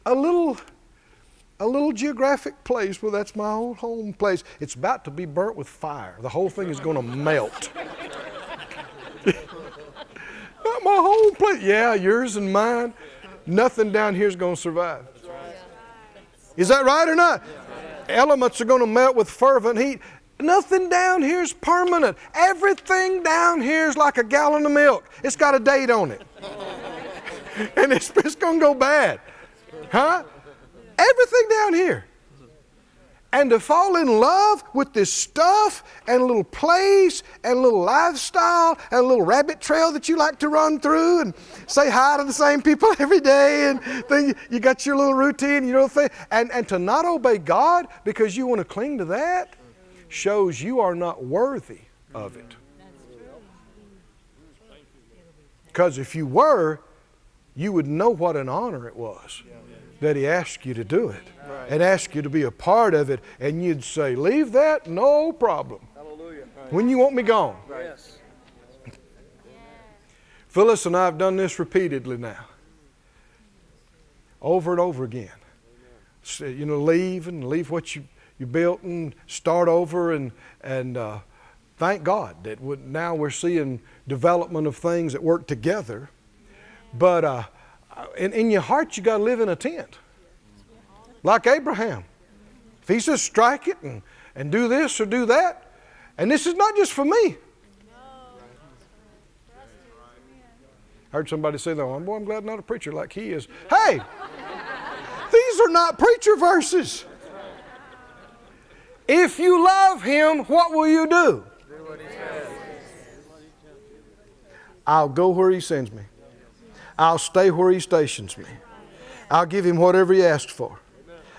A little geographic place, well, that's my old home place. It's about to be burnt with fire. The whole thing is going to melt. Not my home place. Yeah, yours and mine. Nothing down here is going to survive. Is that right or not? Elements are going to melt with fervent heat. Nothing down here is permanent. Everything down here is like a gallon of milk. It's got a date on it. And it's going to go bad. Huh? Everything down here. And to fall in love with this stuff and a little place and a little lifestyle and a little rabbit trail that you like to run through and say hi to the same people every day, and then you got your little routine, you know, thing. And to not obey God because you want to cling to that shows you are not worthy of it. Because if you were, you would know what an honor it was that He asked you to do it and asked you to be a part of it, and you'd say, leave that, no problem. Hallelujah. When you want me gone. Yes. Phyllis and I have done this repeatedly now. Over and over again. So, you know, leave what you built and start over, and thank God that now we're seeing development of things that work together. But in your heart, you got to live in a tent. Like Abraham. If he says strike it and do this or do that, and this is not just for me. I heard somebody say, "Oh, boy, I'm glad I'm not a preacher like he is." Hey, these are not preacher verses. If you love Him, what will you do? Do what He says. I'll go where He sends me. I'll stay where He stations me. I'll give Him whatever He asks for.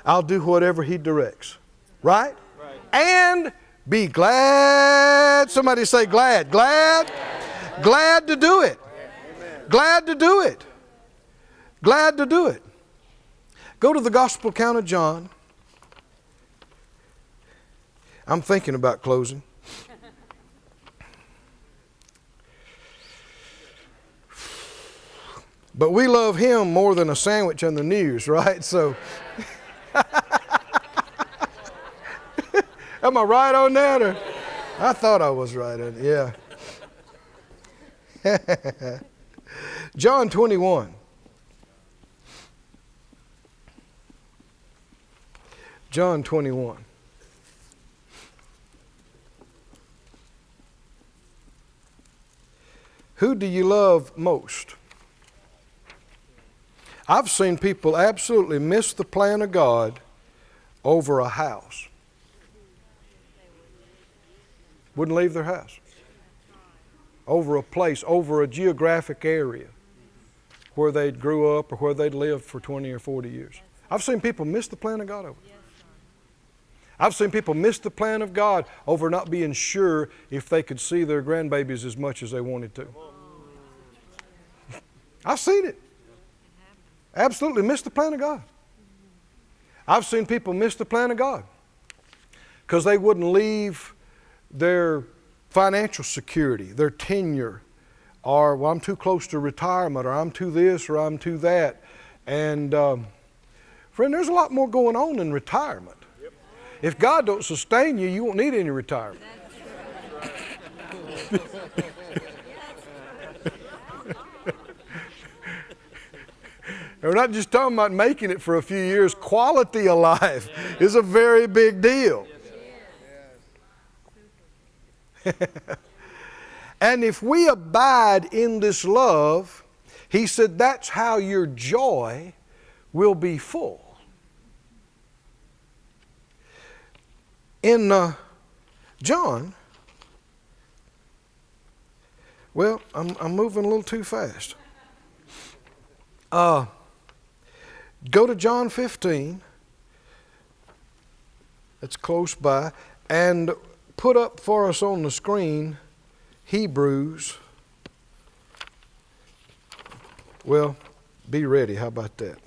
I'll do whatever He directs. Right? And be glad. Somebody say glad. Glad. Glad to do it. Glad to do it. Glad to do it. Go to the Gospel account of John. I'm thinking about closing. But we love Him more than a sandwich and the news, right? So, am I right on that? Or I thought I was right on it. Yeah. John 21. John 21. Who do you love most? I've seen people absolutely miss the plan of God over a house. Wouldn't leave their house. Over a place, over a geographic area where they grew up or where they'd lived for 20 or 40 years. I've seen people miss the plan of God over it. I've seen people miss the plan of God over not being sure if they could see their grandbabies as much as they wanted to. I've seen it. Absolutely miss the plan of God. I've seen people miss the plan of God because they wouldn't leave their financial security, their tenure, or, well, I'm too close to retirement, or I'm too this, or I'm too that. And, friend, there's a lot more going on in retirement. If God don't sustain you, you won't need any retirement. We're not just talking about making it for a few years. Quality of life is a very big deal. And if we abide in this love, He said that's how your joy will be full. In John, well, I'm moving a little too fast. Go to John 15. That's close by. And put up for us on the screen Hebrews. Well, Be ready. How about that?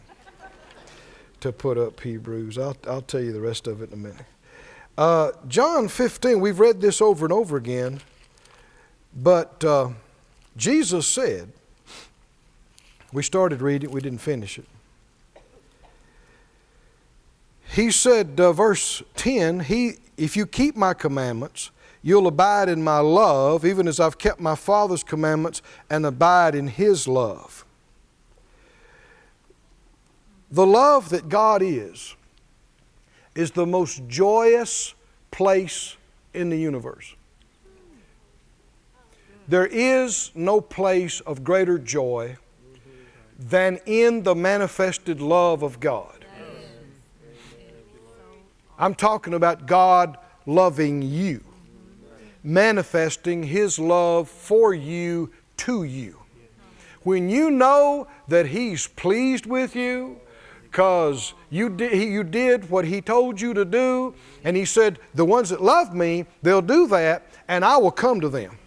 To put up Hebrews. I'll tell you the rest of it in a minute. John 15, we've read this over and over again, but Jesus said, we started reading it, we didn't finish it. He said, verse 10, if you keep my commandments, you'll abide in my love, even as I've kept my Father's commandments and abide in His love. The love that God is the most joyous place in the universe. There is no place of greater joy than in the manifested love of God. I'm talking about God loving you, manifesting His love for you to you. When you know that He's pleased with you because you did what He told you to do, and He said, the ones that love me, they'll do that, and I will come to them.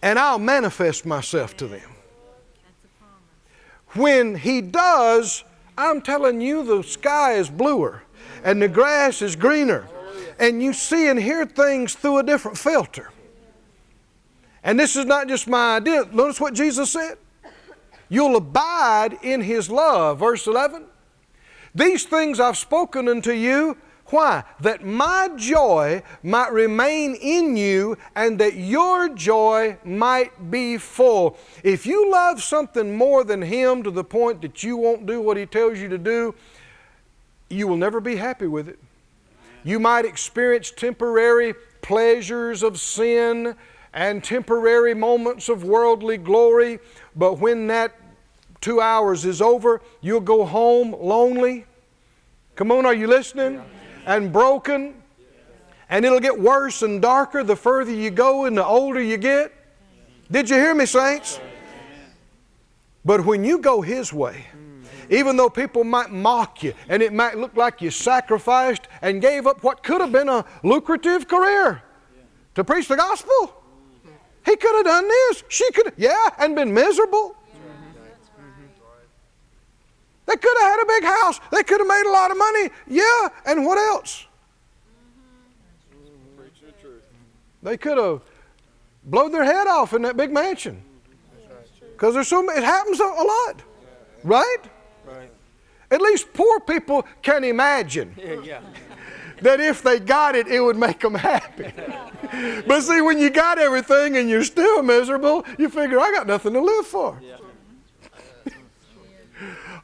And I'll manifest myself to them. When He does, I'm telling you, the sky is bluer and the grass is greener, and you see and hear things through a different filter. And this is not just my idea. Notice what Jesus said. You'll abide in His love. Verse 11. These things I've spoken unto you. Why? That my joy might remain in you and that your joy might be full. If you love something more than Him to the point that you won't do what He tells you to do, you will never be happy with it. You might experience temporary pleasures of sin and temporary moments of worldly glory, but when that 2 hours is over, you'll go home lonely. Come on, are you listening? And broken. And it'll get worse and darker the further you go and the older you get. Did you hear me, saints? But when you go His way, even though people might mock you and it might look like you sacrificed and gave up what could have been a lucrative career to preach the gospel. He could have done this. She could have, and been miserable. They could have had a big house. They could have made a lot of money. Yeah, and what else? They could have blown their head off in that big mansion. Because it happens a lot. Right? At least poor people can imagine that if they got it, it would make them happy. But see, when you got everything and you're still miserable, you figure, I got nothing to live for.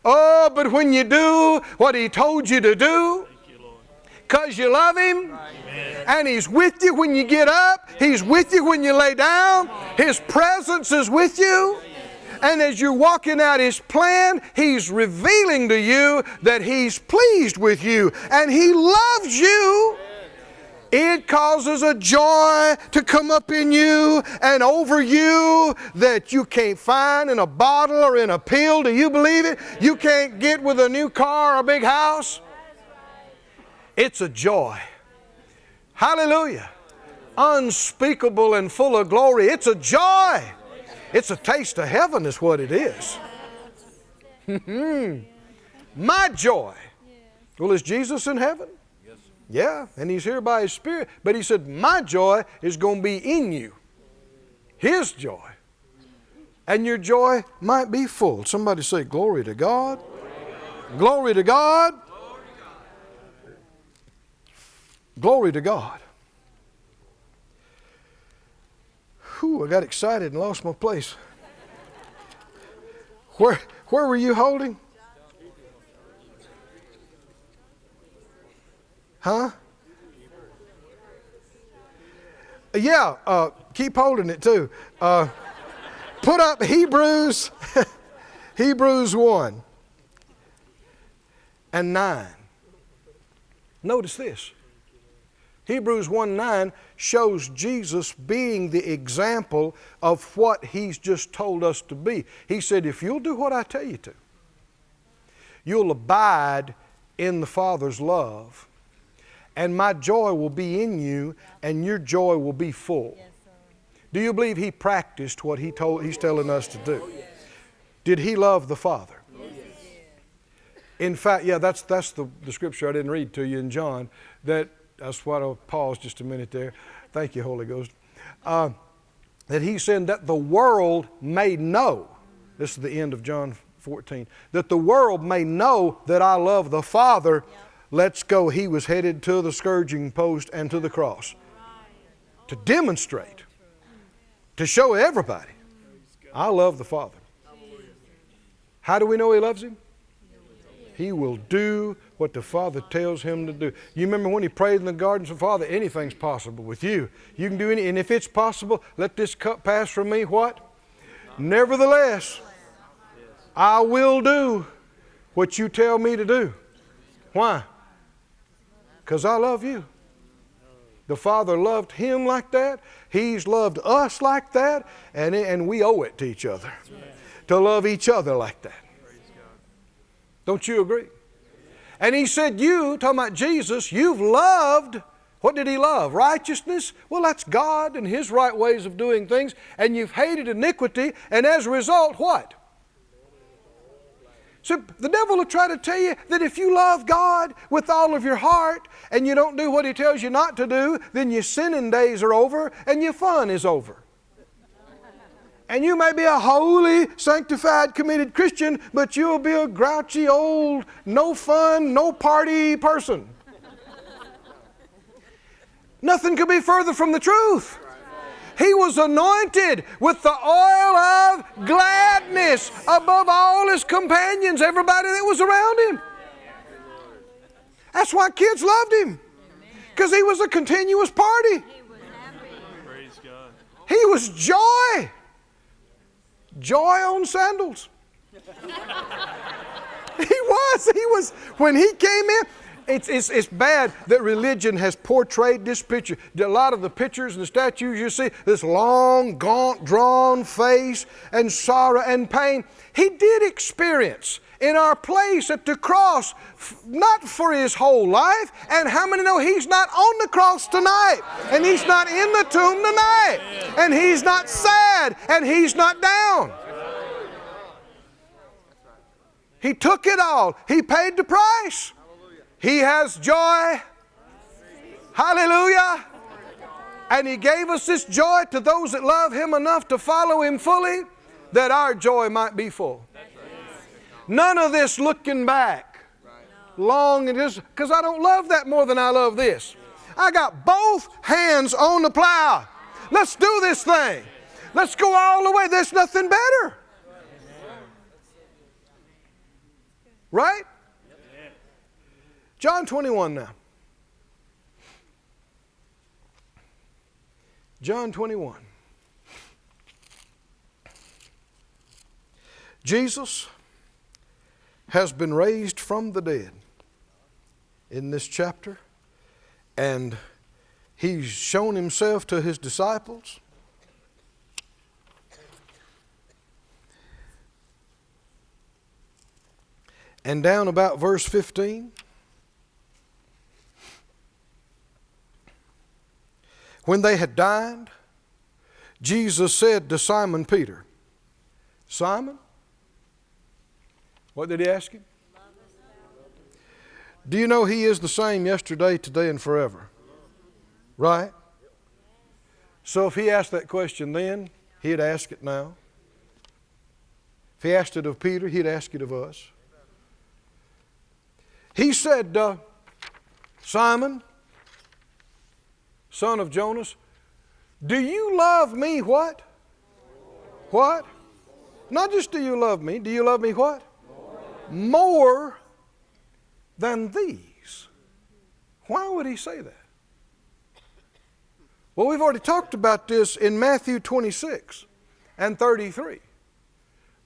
Oh, but when you do what He told you to do, because you love Him, and He's with you when you get up, He's with you when you lay down, His presence is with you, and as you're walking out His plan, He's revealing to you that He's pleased with you, and He loves you. It causes a joy to come up in you and over you that you can't find in a bottle or in a pill. Do you believe it? You can't get with a new car or a big house. It's a joy. Hallelujah. Unspeakable and full of glory. It's a joy. It's a taste of heaven is what it is. My joy. Well, is Jesus in heaven? Yeah, and He's here by His Spirit. But He said, my joy is going to be in you. His joy. And your joy might be full. Somebody say, glory to God. Glory to God. Glory to God. Whew, I got excited and lost my place. Where were you holding? Huh? Yeah, keep holding it too. Put up Hebrews, Hebrews 1 and 9. Notice this. Hebrews 1:9 shows Jesus being the example of what He's just told us to be. He said, if you'll do what I tell you to, you'll abide in the Father's love, and my joy will be in you, and your joy will be full. Do you believe He practiced what He's telling us to do? Did he love the Father? In fact, yeah, that's the scripture I didn't read to you in John. That's why I'll pause just a minute there. Thank you, Holy Ghost. That he said that the world may know, this is the end of John 14, that the world may know that I love the Father. Let's go. He was headed to the scourging post and to the cross to demonstrate, to show everybody, I love the Father. How do we know he loves him? He will do what the Father tells him to do. You remember when he prayed in the garden, so Father, anything's possible with you. You can do anything, and if it's possible, let this cup pass from me. What? Nevertheless, I will do what you tell me to do. Why? Because I love you. The Father loved him like that. He's loved us like that. And we owe it to each other to love each other like that. Don't you agree? And he said, you, talking about Jesus, you've loved, what did he love? Righteousness? Well, that's God and his right ways of doing things. And you've hated iniquity. And as a result, what? So the devil will try to tell you that if you love God with all of your heart and you don't do what he tells you not to do, then your sinning days are over and your fun is over. And you may be a holy, sanctified, committed Christian, but you'll be a grouchy, old, no fun, no party person. Nothing could be further from the truth. He was anointed with the oil of gladness above all his companions, everybody that was around him. That's why kids loved him, because he was a continuous party. He was joy. Joy on sandals. He was. When he came in, it's bad that religion has portrayed this picture. A lot of the pictures and the statues you see, this long, gaunt, drawn face and sorrow and pain. He did experience in our place at the cross, not for his whole life. And how many know he's not on the cross tonight? And he's not in the tomb tonight. And he's not sad. And he's not down. He took it all. He paid the price. He has joy. Hallelujah. And he gave us this joy to those that love him enough to follow him fully, that our joy might be full. None of this looking back long and just because I don't love that more than I love this. I got both hands on the plow. Let's do this thing. Let's go all the way. There's nothing better. Right? John 21 now. John 21. Jesus has been raised from the dead in this chapter, and he's shown himself to his disciples. And down about verse 15, when they had dined, Jesus said to Simon Peter, Simon, what did he ask him? Do you know he is the same yesterday, today, and forever? Right? So if he asked that question then, he'd ask it now. If he asked it of Peter, he'd ask it of us. He said, Simon, son of Jonas, do you love me what? What? Not just do you love me, do you love me what? More than these. Why would he say that? Well, we've already talked about this in Matthew 26 and 33.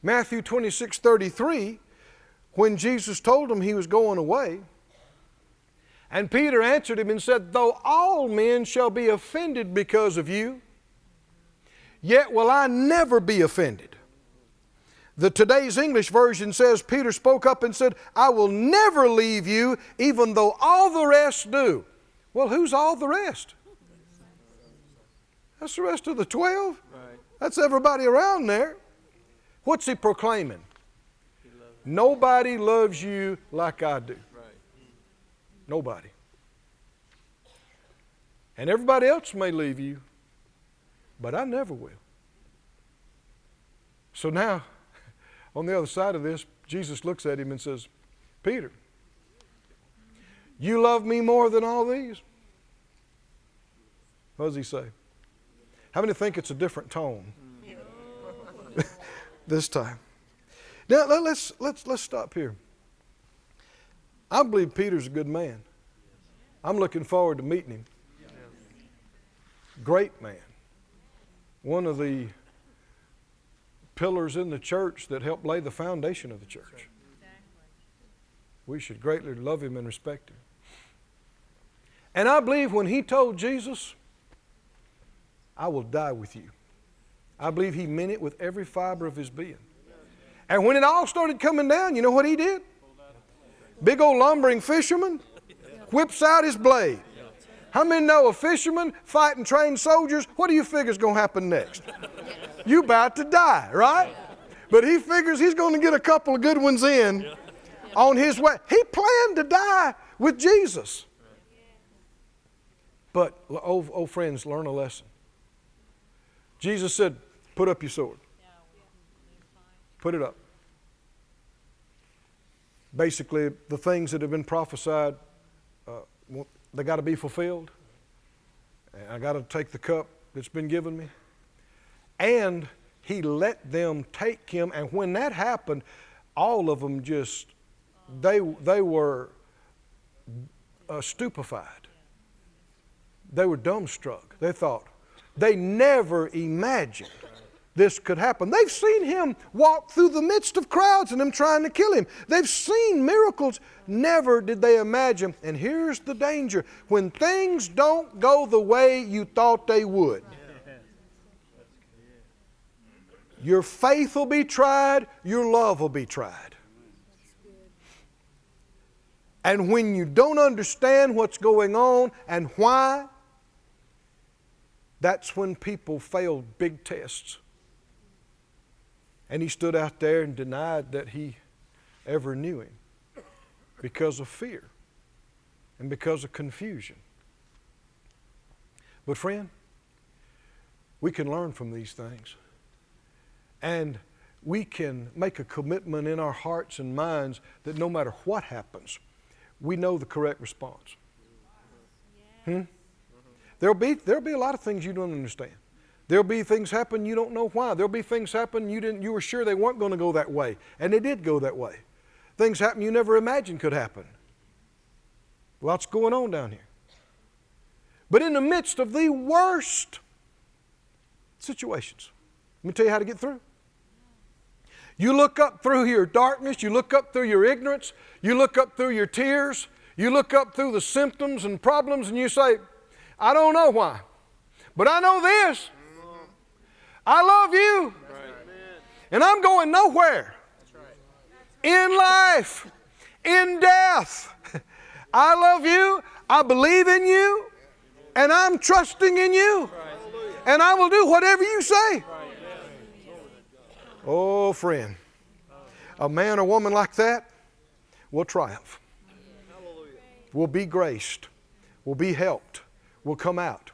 Matthew 26, 33, when Jesus told him he was going away, and Peter answered him and said, though all men shall be offended because of you, yet will I never be offended. The today's English version says, Peter spoke up and said, I will never leave you, even though all the rest do. Well, who's all the rest? That's the rest of the 12. That's everybody around there. What's he proclaiming? Nobody loves you like I do. Nobody. And everybody else may leave you, but I never will. So now, on the other side of this, Jesus looks at him and says, Peter, you love me more than all these? What does he say? How many think it's a different tone this time? Now let's stop here. I believe Peter's a good man. I'm looking forward to meeting him. Great man. One of the pillars in the church that helped lay the foundation of the church. We should greatly love him and respect him. And I believe when he told Jesus, I will die with you, I believe he meant it with every fiber of his being. And when it all started coming down, you know what he did? Big old lumbering fisherman whips out his blade. How many know a fisherman fighting trained soldiers? What do you figure is going to happen next? You about to die, right? But he figures he's going to get a couple of good ones in on his way. He planned to die with Jesus. But, oh friends, learn a lesson. Jesus said, put up your sword. Put it up. Basically, the things that have been prophesied, they got to be fulfilled. And I got to take the cup that's been given me. And he let them take him. And when that happened, all of them just, they were stupefied. They were dumbstruck. They thought, they never imagined this could happen. They've seen him walk through the midst of crowds and them trying to kill him. They've seen miracles. Never did they imagine. And here's the danger. When things don't go the way you thought they would, your faith will be tried, your love will be tried. And when you don't understand what's going on and why, that's when people failed big tests. And he stood out there and denied that he ever knew him because of fear and because of confusion. But friend, we can learn from these things. And we can make a commitment in our hearts and minds that no matter what happens, we know the correct response. There'll be a lot of things you don't understand. There'll be things happen you don't know why. There'll be things happen you were sure they weren't going to go that way, and they did go that way. Things happen you never imagined could happen. Lots going on down here. But in the midst of the worst situations, let me tell you how to get through. You look up through your darkness, you look up through your ignorance, you look up through your tears, you look up through the symptoms and problems, and you say, I don't know why, but I know this. I love you, and I'm going nowhere in life, in death. I love you, I believe in you, and I'm trusting in you, and I will do whatever you say. Oh, friend, a man or woman like that will triumph, will be graced, will be helped, will come out.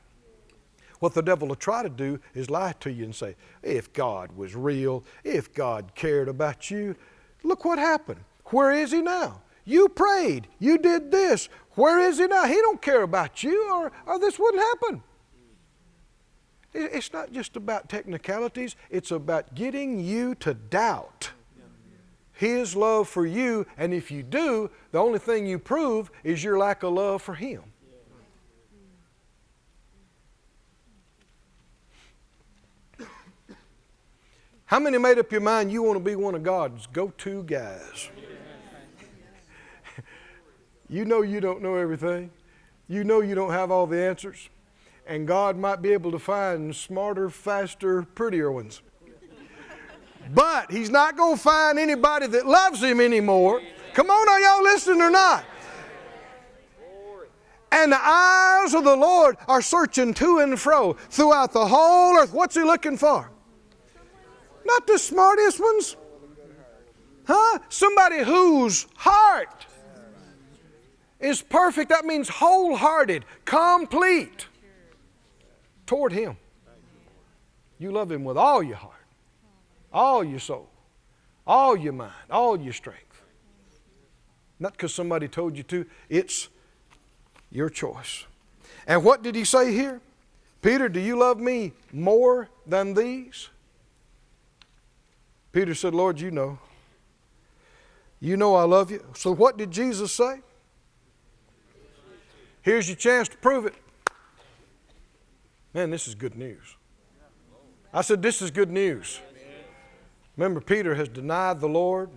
What the devil will try to do is lie to you and say, if God was real, if God cared about you, look what happened. Where is he now? You prayed. You did this. Where is he now? He don't care about you or this wouldn't happen. It's not just about technicalities. It's about getting you to doubt his love for you. And if you do, the only thing you prove is your lack of love for him. How many made up your mind you want to be one of God's go-to guys? You know you don't know everything. You know you don't have all the answers. And God might be able to find smarter, faster, prettier ones. But He's not going to find anybody that loves Him anymore. Come on, are y'all listening or not? And the eyes of the Lord are searching to and fro throughout the whole earth. What's He looking for? Not the smartest ones. Huh? Somebody whose heart is perfect. That means wholehearted, complete toward Him. You love Him with all your heart, all your soul, all your mind, all your strength. Not because somebody told you to. It's your choice. And what did He say here? Peter, do you love me more than these? Peter said, Lord, you know. You know I love you. So what did Jesus say? Here's your chance to prove it. Man, this is good news. I said, this is good news. Remember, Peter has denied the Lord.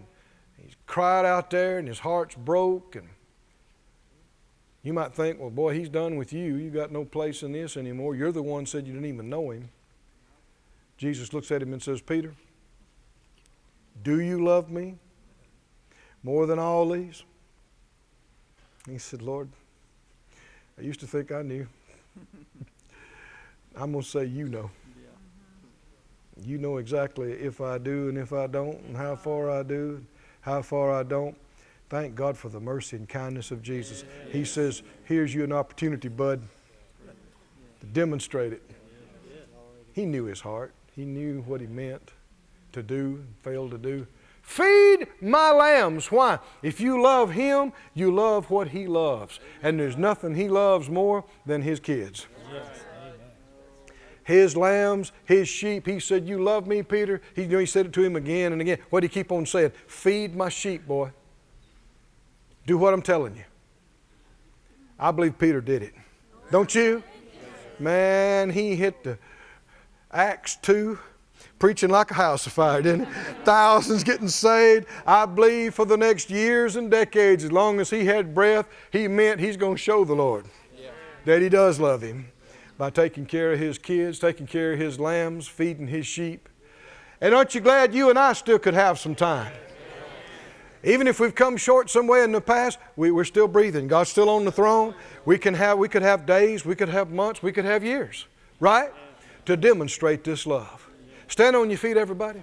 He's cried out there and his heart's broke. And you might think, well, boy, he's done with you. You got no place in this anymore. You're the one who said you didn't even know Him. Jesus looks at him and says, Peter, do you love me more than all these? He said, Lord, I used to think I knew. I'm going to say you know. You know exactly if I do and if I don't, and how far I do, and how far I don't. Thank God for the mercy and kindness of Jesus. He says, here's you an opportunity, bud, to demonstrate it. He knew his heart. He knew what he meant to do and failed to do. Feed my lambs. Why? If you love Him, you love what He loves. And there's nothing He loves more than His kids. His lambs, His sheep. He said, you love me, Peter? He said it to him again and again. What did He keep on saying? Feed my sheep, boy. Do what I'm telling you. I believe Peter did it. Don't you? Man, he hit the Acts 2. Preaching like a house afire, didn't he? Thousands getting saved. I believe for the next years and decades, as long as he had breath, he meant he's going to show the Lord that He does love him by taking care of His kids, taking care of His lambs, feeding His sheep. And aren't you glad you and I still could have some time? Even if we've come short some way in the past, we're still breathing. God's still on the throne. We could have days, we could have months, we could have years, right? To demonstrate this love. Stand on your feet, everybody.